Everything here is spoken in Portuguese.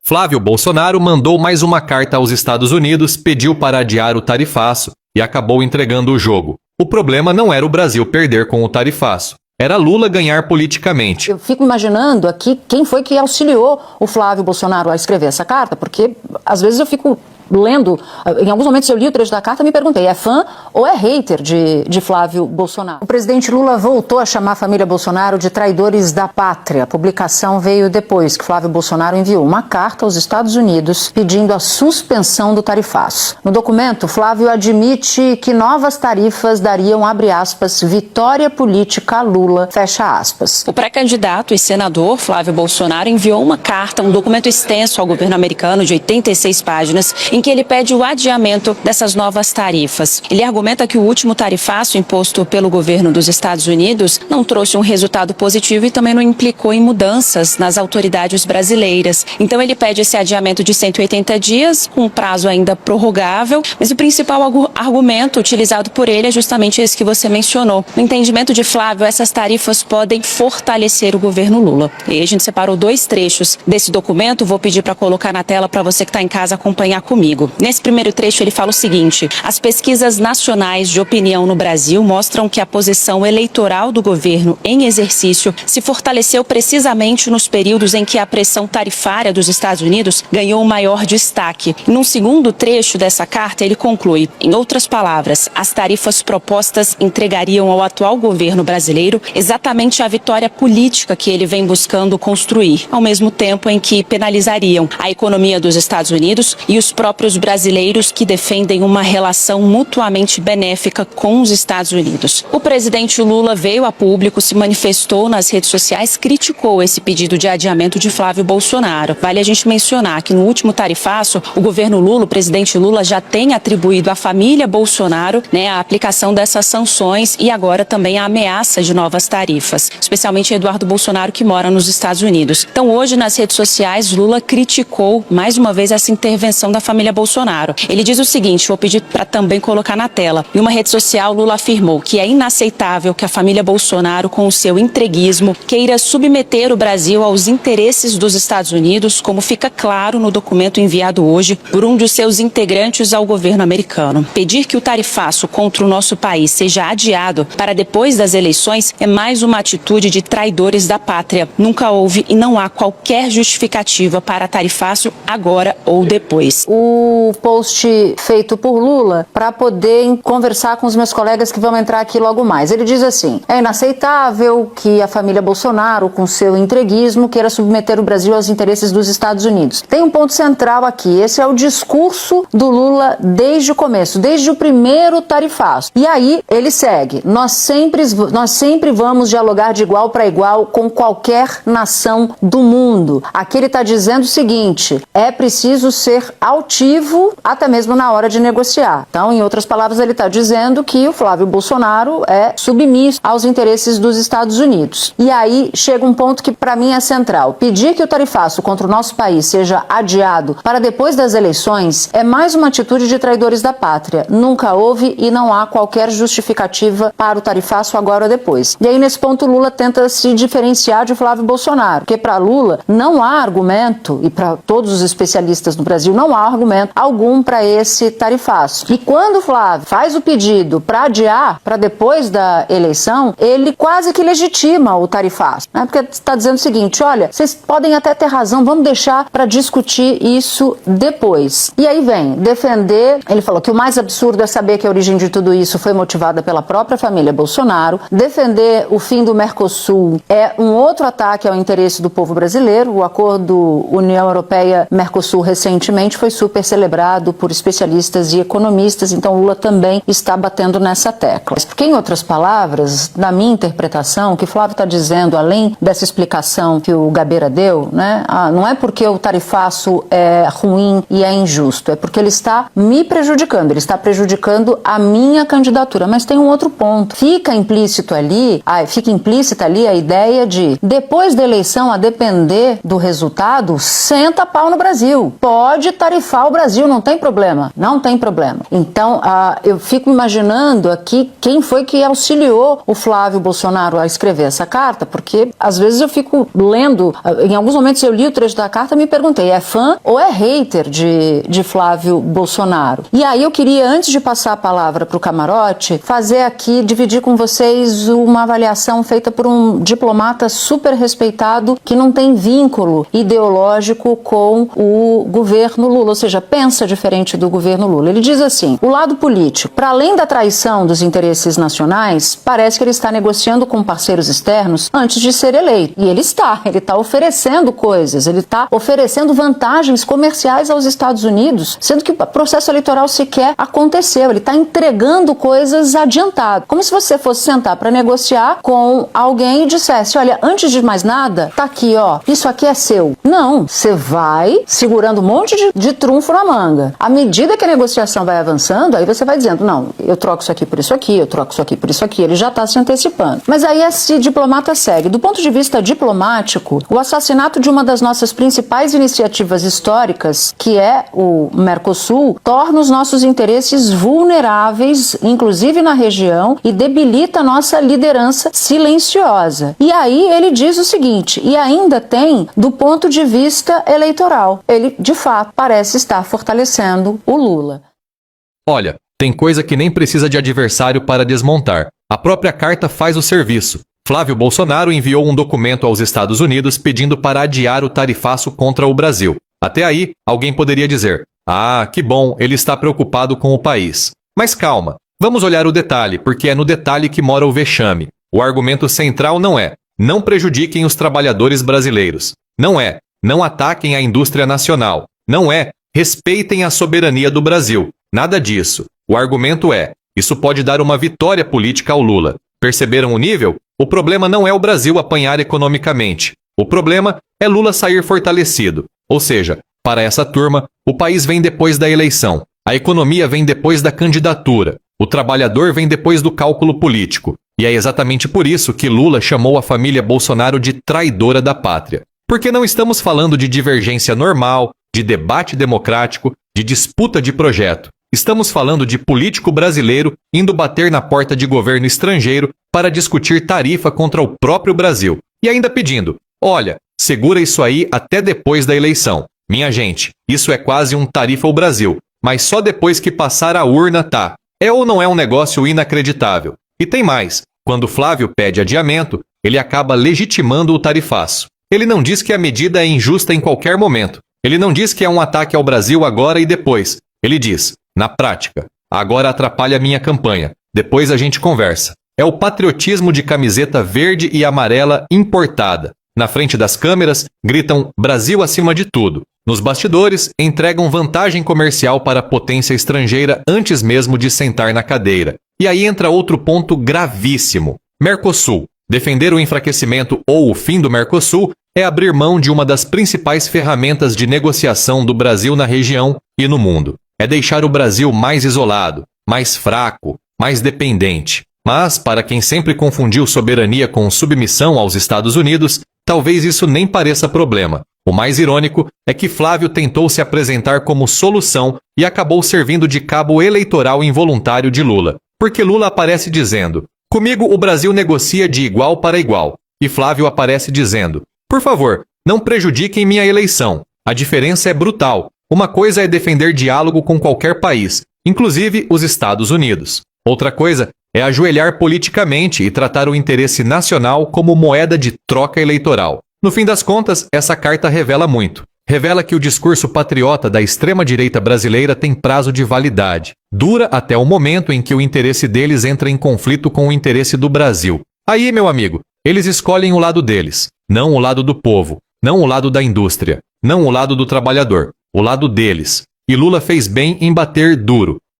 Flávio Bolsonaro mandou mais uma carta aos Estados Unidos, pediu para adiar o tarifaço e acabou entregando o jogo. O problema não era o Brasil perder com o tarifaço, era Lula ganhar politicamente. Eu fico imaginando aqui quem foi que auxiliou o Flávio Bolsonaro a escrever essa carta, porque às vezes eu fico lendo, em alguns momentos eu li o trecho da carta e me perguntei, é fã ou é hater de Flávio Bolsonaro? O presidente Lula voltou a chamar a família Bolsonaro de traidores da pátria. A publicação veio depois que Flávio Bolsonaro enviou uma carta aos Estados Unidos pedindo a suspensão do tarifaço. No documento, Flávio admite que novas tarifas dariam, abre aspas, vitória política a Lula, fecha aspas. O pré-candidato e senador Flávio Bolsonaro enviou uma carta, um documento extenso ao governo americano de 86 páginas, em que ele pede o adiamento dessas novas tarifas. Ele argumenta que o último tarifaço imposto pelo governo dos Estados Unidos não trouxe um resultado positivo e também não implicou em mudanças nas autoridades brasileiras. Então ele pede esse adiamento de 180 dias, com um prazo ainda prorrogável, mas o principal argumento utilizado por ele é justamente esse que você mencionou. No entendimento de Flávio, essas tarifas podem fortalecer o governo Lula. E aí a gente separou dois trechos desse documento, vou pedir para colocar na tela para você que está em casa acompanhar comigo. Nesse primeiro trecho ele fala o seguinte: as pesquisas nacionais de opinião no Brasil mostram que a posição eleitoral do governo em exercício se fortaleceu precisamente nos períodos em que a pressão tarifária dos Estados Unidos ganhou um maior destaque. E num segundo trecho dessa carta ele conclui, em outras palavras, as tarifas propostas entregariam ao atual governo brasileiro exatamente a vitória política que ele vem buscando construir, ao mesmo tempo em que penalizariam a economia dos Estados Unidos e os próprios brasileiros que defendem uma relação mutuamente benéfica com os Estados Unidos. O presidente Lula veio a público, se manifestou nas redes sociais, criticou esse pedido de adiamento de Flávio Bolsonaro. Vale a gente mencionar que no último tarifaço, o governo Lula, o presidente Lula, já tem atribuído à família Bolsonaro, a aplicação dessas sanções e agora também a ameaça de novas tarifas, especialmente Eduardo Bolsonaro, que mora nos Estados Unidos. Então hoje nas redes sociais, Lula criticou mais uma vez essa intervenção da família Bolsonaro. Ele diz o seguinte, vou pedir para também colocar na tela. Em uma rede social, Lula afirmou que é inaceitável que a família Bolsonaro, com o seu entreguismo, queira submeter o Brasil aos interesses dos Estados Unidos, como fica claro no documento enviado hoje por um dos seus integrantes ao governo americano. Pedir que o tarifaço contra o nosso país seja adiado para depois das eleições é mais uma atitude de traidores da pátria. Nunca houve e não há qualquer justificativa para tarifaço agora ou depois. O post feito por Lula para poder conversar com os meus colegas que vão entrar aqui logo mais. Ele diz assim: é inaceitável que a família Bolsonaro, com seu entreguismo, queira submeter o Brasil aos interesses dos Estados Unidos. Tem um ponto central aqui, esse é o discurso do Lula desde o começo, desde o primeiro tarifaço. E aí ele segue: nós sempre vamos dialogar de igual para igual com qualquer nação do mundo. Aqui ele está dizendo o seguinte: é preciso ser altivo até mesmo na hora de negociar. Então, em outras palavras, ele está dizendo que o Flávio Bolsonaro é submisso aos interesses dos Estados Unidos. E aí chega um ponto que para mim é central. Pedir que o tarifaço contra o nosso país seja adiado para depois das eleições é mais uma atitude de traidores da pátria. Nunca houve e não há qualquer justificativa para o tarifaço agora ou depois. E aí nesse ponto Lula tenta se diferenciar de Flávio Bolsonaro, porque para Lula não há argumento, e para todos os especialistas no Brasil não há argumento algum para esse tarifaço. E quando o Flávio faz o pedido para adiar para depois da eleição, ele quase que legitima o tarifaço, porque está dizendo o seguinte: olha, vocês podem até ter razão, vamos deixar para discutir isso depois. E aí vem defender, ele falou que o mais absurdo é saber que a origem de tudo isso foi motivada pela própria família Bolsonaro. Defender o fim do Mercosul é um outro ataque ao interesse do povo brasileiro. O acordo União Europeia-Mercosul recentemente foi super celebrado por especialistas e economistas, então Lula também está batendo nessa tecla. Porque, em outras palavras, na minha interpretação, o que Flávio está dizendo, além dessa explicação que o Gabeira deu, não é porque o tarifaço é ruim e é injusto, é porque ele está me prejudicando, ele está prejudicando a minha candidatura. Mas tem um outro ponto. Fica implícita ali a ideia de, depois da eleição, a depender do resultado, senta pau no Brasil. Pode tarifar ao Brasil, não tem problema, não tem problema. Então, eu fico imaginando aqui quem foi que auxiliou o Flávio Bolsonaro a escrever essa carta, porque às vezes eu fico lendo, em alguns momentos eu li o trecho da carta e me perguntei, é fã ou é hater de Flávio Bolsonaro? E aí eu queria, antes de passar a palavra para o Camarote, fazer aqui, dividir com vocês uma avaliação feita por um diplomata super respeitado que não tem vínculo ideológico com o governo Lula, ou seja, pensa diferente do governo Lula. Ele diz assim, o lado político, para além da traição dos interesses nacionais, parece que ele está negociando com parceiros externos antes de ser eleito. E ele está oferecendo coisas, ele está oferecendo vantagens comerciais aos Estados Unidos, sendo que o processo eleitoral sequer aconteceu, ele está entregando coisas adiantado. Como se você fosse sentar para negociar com alguém e dissesse, olha, antes de mais nada, tá aqui, ó, isso aqui é seu. Não, você vai segurando um monte de trunfo na manga. À medida que a negociação vai avançando, aí você vai dizendo, não, eu troco isso aqui por isso aqui, eu troco isso aqui por isso aqui, ele já está se antecipando. Mas aí esse diplomata segue. Do ponto de vista diplomático, o assassinato de uma das nossas principais iniciativas históricas, que é o Mercosul, torna os nossos interesses vulneráveis, inclusive na região, e debilita a nossa liderança silenciosa. E aí ele diz o seguinte, e ainda tem do ponto de vista eleitoral. Ele, de fato, parece estar fortalecendo o Lula. Olha, tem coisa que nem precisa de adversário para desmontar. A própria carta faz o serviço. Flávio Bolsonaro enviou um documento aos Estados Unidos pedindo para adiar o tarifaço contra o Brasil. Até aí, alguém poderia dizer, que bom, ele está preocupado com o país. Mas calma, vamos olhar o detalhe, porque é no detalhe que mora o vexame. O argumento central não é, não prejudiquem os trabalhadores brasileiros. Não é, não ataquem a indústria nacional. Não é, respeitem a soberania do Brasil. Nada disso. O argumento é, isso pode dar uma vitória política ao Lula. Perceberam o nível? O problema não é o Brasil apanhar economicamente. O problema é Lula sair fortalecido. Ou seja, para essa turma, o país vem depois da eleição. A economia vem depois da candidatura. O trabalhador vem depois do cálculo político. E é exatamente por isso que Lula chamou a família Bolsonaro de traidora da pátria. Porque não estamos falando de divergência normal, de debate democrático, de disputa de projeto. Estamos falando de político brasileiro indo bater na porta de governo estrangeiro para discutir tarifa contra o próprio Brasil. E ainda pedindo, olha, segura isso aí até depois da eleição. Minha gente, isso é quase um tarifa ao Brasil, mas só depois que passar a urna tá. É ou não é um negócio inacreditável? E tem mais, quando Flávio pede adiamento, ele acaba legitimando o tarifaço. Ele não diz que a medida é injusta em qualquer momento. Ele não diz que é um ataque ao Brasil agora e depois. Ele diz, na prática, agora atrapalha a minha campanha, depois a gente conversa. É o patriotismo de camiseta verde e amarela importada. Na frente das câmeras, gritam Brasil acima de tudo. Nos bastidores, entregam vantagem comercial para a potência estrangeira antes mesmo de sentar na cadeira. E aí entra outro ponto gravíssimo. Mercosul. Defender o enfraquecimento ou o fim do Mercosul é abrir mão de uma das principais ferramentas de negociação do Brasil na região e no mundo. É deixar o Brasil mais isolado, mais fraco, mais dependente. Mas, para quem sempre confundiu soberania com submissão aos Estados Unidos, talvez isso nem pareça problema. O mais irônico é que Flávio tentou se apresentar como solução e acabou servindo de cabo eleitoral involuntário de Lula. Porque Lula aparece dizendo, comigo o Brasil negocia de igual para igual. E Flávio aparece dizendo, por favor, não prejudiquem minha eleição. A diferença é brutal. Uma coisa é defender diálogo com qualquer país, inclusive os Estados Unidos. Outra coisa é ajoelhar politicamente e tratar o interesse nacional como moeda de troca eleitoral. No fim das contas, essa carta revela muito. Revela que o discurso patriota da extrema-direita brasileira tem prazo de validade. Dura até o momento em que o interesse deles entra em conflito com o interesse do Brasil. Aí, meu amigo, eles escolhem o lado deles, não o lado do povo, não o lado da indústria, não o lado do trabalhador, o lado deles. E Lula fez bem em bater duro.